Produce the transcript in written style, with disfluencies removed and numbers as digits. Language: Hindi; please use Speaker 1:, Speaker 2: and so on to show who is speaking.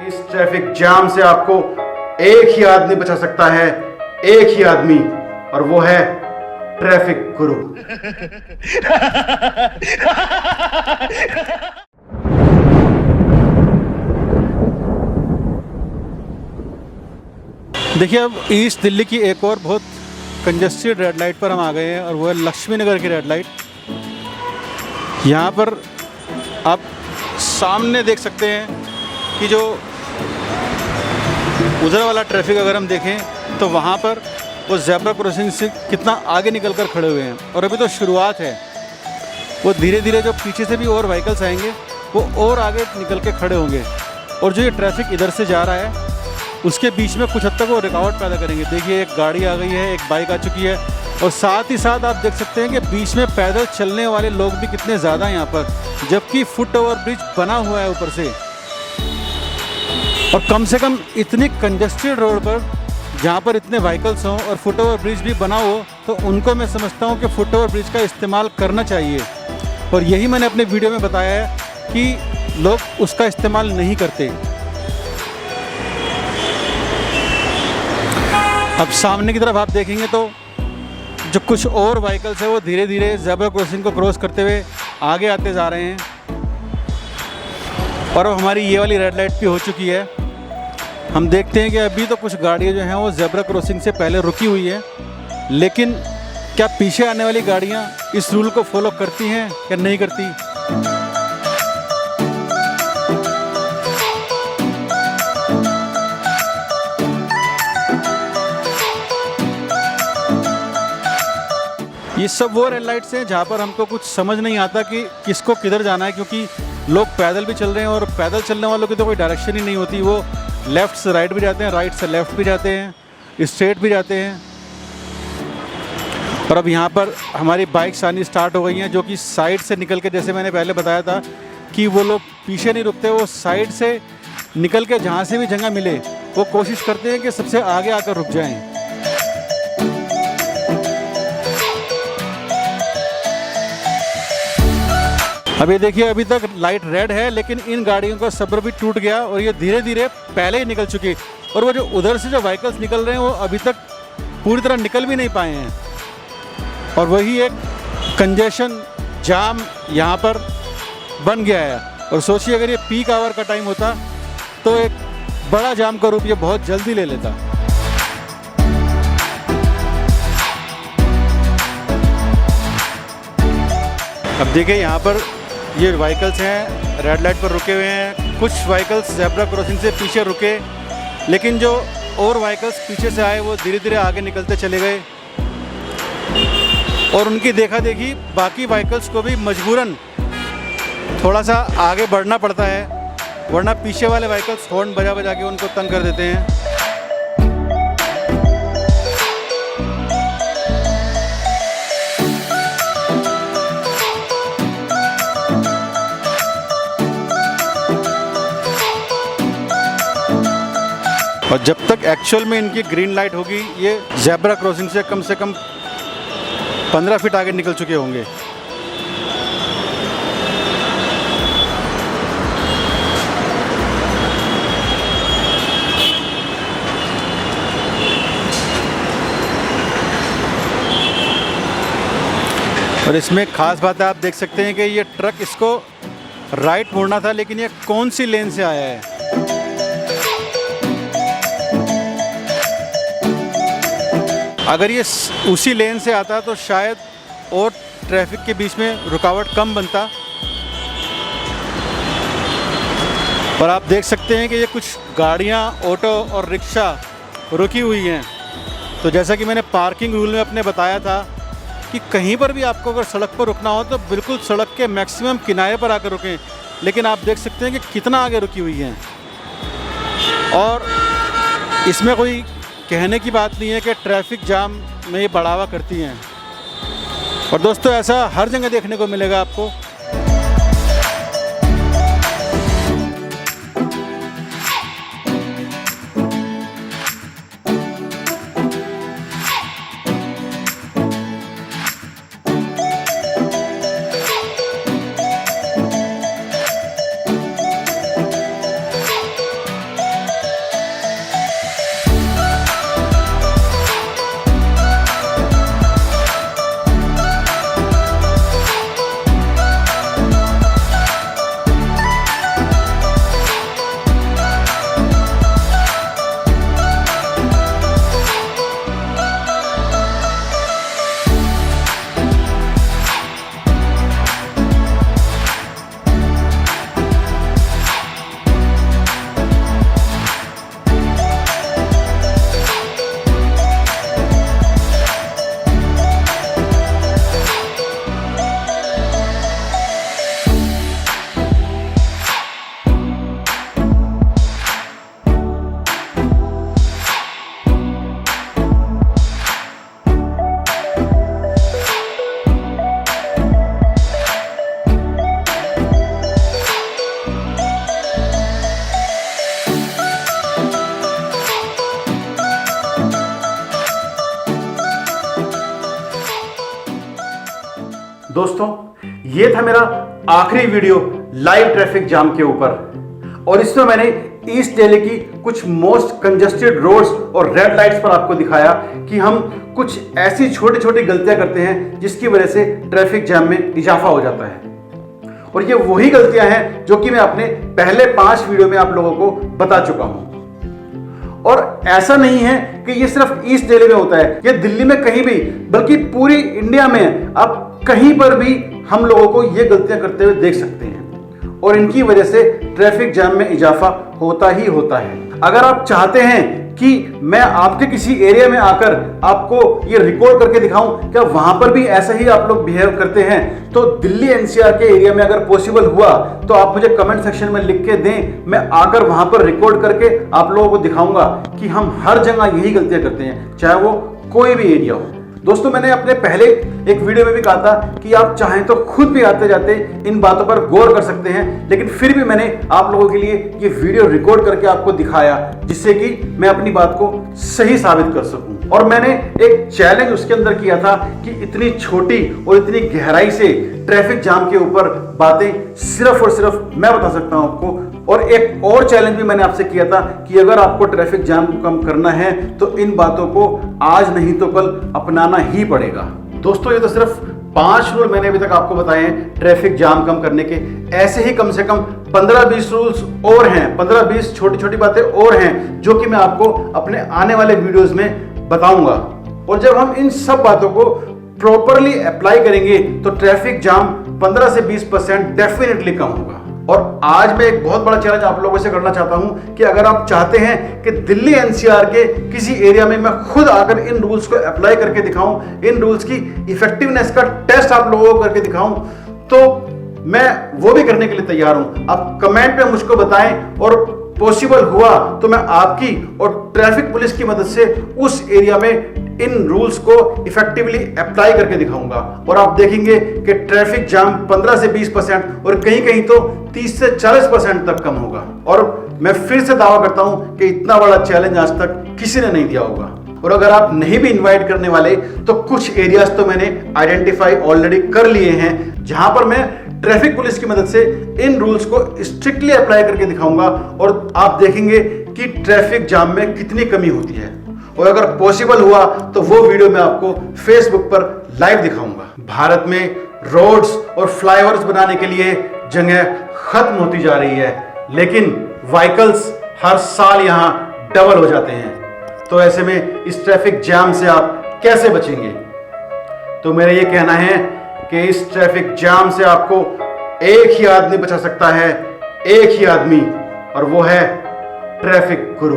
Speaker 1: इस ट्रैफिक जाम से आपको एक ही आदमी बचा सकता है, एक ही आदमी, और वो है ट्रैफिक गुरु। देखिए, अब ईस्ट दिल्ली की एक और बहुत कंजेस्टेड रेड लाइट पर हम आ गए हैं और वो है लक्ष्मी नगर की रेड लाइट। यहाँ पर आप सामने देख सकते हैं कि जो उधर वाला ट्रैफिक अगर हम देखें तो वहाँ पर वो ज़ेब्रा क्रॉसिंग से कितना आगे निकल कर खड़े हुए हैं और अभी तो शुरुआत है। वो धीरे धीरे जो पीछे से भी और व्हीकल्स आएंगे वो और आगे निकल के खड़े होंगे और जो ये ट्रैफिक इधर से जा रहा है उसके बीच में कुछ हद तक वो रुकावट पैदा करेंगे। देखिए, एक गाड़ी आ गई है, एक बाइक आ चुकी है और साथ ही साथ आप देख सकते हैं कि बीच में पैदल चलने वाले लोग भी कितने ज़्यादा हैं यहाँ पर, जबकि फुट ओवर ब्रिज बना हुआ है ऊपर से। और कम से कम इतनी कंजेस्टेड रोड पर जहाँ पर इतने व्हीकल्स हों और फुट ओवर ब्रिज भी बना हो तो उनको मैं समझता हूँ कि फुट ओवर ब्रिज का इस्तेमाल करना चाहिए। और यही मैंने अपने वीडियो में बताया है कि लोग उसका इस्तेमाल नहीं करते। अब सामने की तरफ आप देखेंगे तो जो कुछ और व्हीकल्स है वो धीरे धीरे ज़ेब्रा क्रॉसिंग को क्रॉस करते हुए आगे आते जा रहे हैं और अब हमारी ये वाली रेड लाइट भी हो चुकी है। हम देखते हैं कि अभी तो कुछ गाड़ियाँ जो हैं वो ज़ेब्रा क्रॉसिंग से पहले रुकी हुई है, लेकिन क्या पीछे आने वाली गाड़ियाँ इस रूल को फॉलो करती हैं या नहीं करती? ये सब वो रेड लाइट्स हैं जहाँ पर हमको कुछ समझ नहीं आता कि किसको किधर जाना है, क्योंकि लोग पैदल भी चल रहे हैं और पैदल चलने वालों की तो कोई डायरेक्शन ही नहीं होती। वो लेफ़्ट से राइट भी जाते हैं, राइट से लेफ़्ट भी जाते हैं, स्ट्रेट भी जाते हैं। और अब यहाँ पर हमारी बाइक्स आनी स्टार्ट हो गई हैं जो कि साइड से निकल के, जैसे मैंने पहले बताया था कि वो लोग पीछे नहीं रुकते, वो साइड से निकल के जहाँ से भी जगह मिले वो कोशिश करते हैं कि सबसे आगे आकर रुक जाएँ। अब ये देखिए, अभी तक लाइट रेड है लेकिन इन गाड़ियों का सब्र भी टूट गया और ये धीरे धीरे पहले ही निकल चुकी। और वो जो उधर से जो व्हीकल्स निकल रहे हैं वो अभी तक पूरी तरह निकल भी नहीं पाए हैं और वही एक कंजेशन जाम यहाँ पर बन गया है। और सोचिए, अगर ये पीक आवर का टाइम होता तो एक बड़ा जाम का रूप ये बहुत जल्दी ले लेता। अब देखिए, यहाँ पर ये व्हीकल्स हैं रेड लाइट पर रुके हुए हैं। कुछ व्हीकल्स ज़ेब्रा क्रॉसिंग से पीछे रुके, लेकिन जो और व्हीकल्स पीछे से आए वो धीरे धीरे आगे निकलते चले गए और उनकी देखा देखी बाकी व्हीकल्स को भी मजबूरन थोड़ा सा आगे बढ़ना पड़ता है, वरना पीछे वाले व्हीकल्स हॉर्न बजा बजा के उनको तंग कर देते हैं। और जब तक एक्चुअल में इनकी ग्रीन लाइट होगी ये ज़ेब्रा क्रॉसिंग से कम 15 फीट आगे निकल चुके होंगे। और इसमें खास बात है, आप देख सकते हैं कि ये ट्रक इसको राइट मोड़ना था लेकिन ये कौन सी लेन से आया है। अगर ये उसी लेन से आता तो शायद और ट्रैफिक के बीच में रुकावट कम बनता। और आप देख सकते हैं कि ये कुछ गाड़ियां, ऑटो और रिक्शा रुकी हुई हैं। तो जैसा कि मैंने पार्किंग रूल में अपने बताया था कि कहीं पर भी आपको अगर सड़क पर रुकना हो तो बिल्कुल सड़क के मैक्सिमम किनारे पर आकर रुकें, लेकिन आप देख सकते हैं कि कितना आगे रुकी हुई हैं। और इसमें कोई कहने की बात नहीं है कि ट्रैफिक जाम में ये बढ़ावा करती हैं। और दोस्तों, ऐसा हर जगह देखने को मिलेगा आपको। दोस्तों, ये था मेरा आखिरी वीडियो लाइव ट्रैफिक जाम के ऊपर, और इसमें मैंने ईस्ट दिल्ली की कुछ मोस्ट कंजेस्टेड रोड्स और रेड लाइट्स पर आपको दिखाया कि हम कुछ ऐसी छोटी छोटी गलतियां करते हैं जिसकी वजह से ट्रैफिक जाम में इजाफा हो जाता है। और ये वही गलतियां हैं जो कि मैं अपने पहले 5 वीडियो में आप लोगों को बता चुका हूं। और ऐसा नहीं है कि ये सिर्फ ईस्ट दिल्ली में होता है, ये दिल्ली में कहीं भी, बल्कि पूरी इंडिया में आप कहीं पर भी हम लोगों को ये गलतियां करते हुए देख सकते हैं, और इनकी वजह से ट्रैफिक जाम में इजाफा होता ही होता है। अगर आप चाहते हैं कि मैं आपके किसी एरिया में आकर आपको ये रिकॉर्ड करके दिखाऊं, क्या वहां पर भी ऐसा ही आप लोग बिहेव करते हैं, तो दिल्ली एनसीआर के एरिया में अगर पॉसिबल हुआ तो आप मुझे कमेंट सेक्शन में लिख के दें। मैं आकर वहां पर रिकॉर्ड करके आप लोगों को दिखाऊंगा कि हम हर जगह यही गलतियां करते हैं, चाहे वो कोई भी एरिया हो। दोस्तों, मैंने अपने पहले एक वीडियो में भी कहा था कि आप चाहें तो खुद भी आते जाते इन बातों पर गौर कर सकते हैं, लेकिन फिर भी मैंने आप लोगों के लिए ये वीडियो रिकॉर्ड करके आपको दिखाया, जिससे कि मैं अपनी बात को सही साबित कर सकूं। और मैंने एक चैलेंज उसके अंदर किया था कि इतनी छोटी और इतनी गहराई से ट्रैफिक जाम के ऊपर बातें सिर्फ और सिर्फ मैं बता सकता हूं आपको। और एक और चैलेंज भी मैंने आपसे किया था कि अगर आपको ट्रैफिक जाम को कम करना है तो इन बातों को आज नहीं तो कल अपनाना ही पड़ेगा। दोस्तों, ये तो सिर्फ 5 रूल मैंने अभी तक आपको बताए हैं ट्रैफिक जाम कम करने के। ऐसे ही कम से कम 15-20 रूल्स और हैं, 15-20 छोटी छोटी बातें और हैं जो कि मैं आपको अपने आने वाले वीडियोस में बताऊंगा। और जब हम इन सब बातों को प्रॉपरली अप्लाई करेंगे तो ट्रैफिक जाम 15 से 20% डेफिनेटली कम होगा। और आज मैं एक बहुत बड़ा चैलेंज आप लोगों से करना चाहता हूं कि अगर आप चाहते हैं कि दिल्ली एनसीआर के किसी एरिया में मैं खुद आकर इन रूल्स को अप्लाई करके दिखाऊं, इन रूल्स की इफेक्टिवनेस का टेस्ट आप लोगों को करके दिखाऊं, तो मैं वो भी करने के लिए तैयार हूं। आप कमेंट में मुझको बताएं, और पॉसिबल हुआ तो मैं आपकी और ट्रैफिक पुलिस की मदद से उस एरिया में इन रूल्स को इफेक्टिवली अप्लाई करके दिखाऊंगा। और आप देखेंगे कि ट्रैफिक जाम 15 से 20% और कहीं कहीं तो 30 से 40% तक कम होगा। और मैं फिर से दावा करता हूं कि इतना बड़ा चैलेंज आज तक किसी ने नहीं दिया होगा। और अगर आप नहीं भी इनवाइट करने वाले तो कुछ एरियाज तो मैंने आइडेंटिफाई ऑलरेडी कर लिए हैं जहां पर मैं ट्रैफिक पुलिस की मदद से इन रूल्स को स्ट्रिक्टली अप्लाई करके दिखाऊंगा, और आप देखेंगे कि ट्रैफिक जाम में कितनी कमी होती है। और अगर पॉसिबल हुआ तो वो वीडियो मैं आपको फेसबुक पर लाइव दिखाऊंगा। भारत में रोड्स और फ्लाईओवर्स बनाने के लिए जगह खत्म होती जा रही है, लेकिन व्हीकल्स हर साल यहां डबल हो जाते हैं। तो ऐसे में इस ट्रैफिक जाम से आप कैसे बचेंगे? तो मेरा ये कहना है कि इस ट्रैफिक जाम से आपको एक ही आदमी बचा सकता है, एक ही आदमी, और वो है ट्रैफिक गुरु।